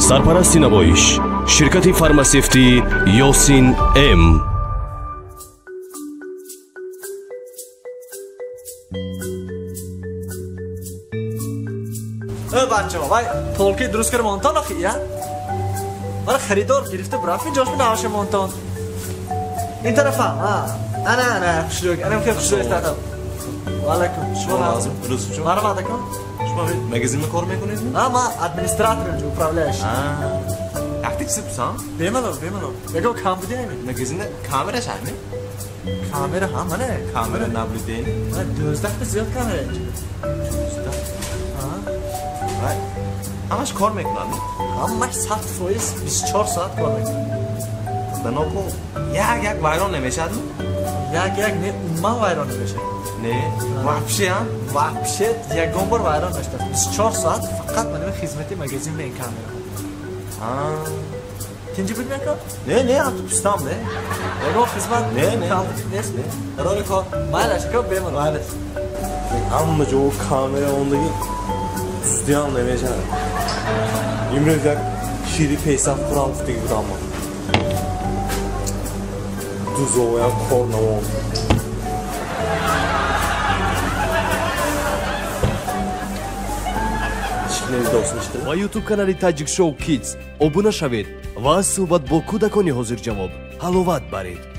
سرپرستی نمایش شرکت فارماسیفتی یاسین ام. بچه ها وای پولکی درست کرد مونتان آخی یا برای خریدار گرفته برافی جاش بده هاشه مونتان این طرف هم انا خوشلوک انا خیلی خوشلوک استادم وعلیکم شما لازم روز شما مرحبا دکم شما مگزین کار میکنید؟ ما ادمنستراتورم управляющий اکتیو سپسام؟ بیمالو بگو کام بودی مگزین کامرا شهمی؟ کامera هم نه کامرا نبودین؟ 12 تا زیاد کامera اینجا همش کار میکنن؟ همش ساعت فویس 24 ساعت کار میکنن بناکو یک وایران نمیشد؟ یک نه اونما وایران نمیشه نه وحشی هم؟ وحشی یکم بار وایران نشده 24 ساعت فقط من خدمت مگزین به این کامera تینجی بود میکرد؟ نه تو پستم نه یکم خدمت نه نیست قرار کار مایلش که بیمون مایلش اما جو کامera ondaki üstü anlamayacak. İmrözak şiri peysaf Frankfurt gibi ama. Duzoya Kornavon. با یوتیوب کانالی Tajik Show Kids обуна шавед ва суҳбат бо кӯдакони ҳозирҷавоб ҳаловат баред.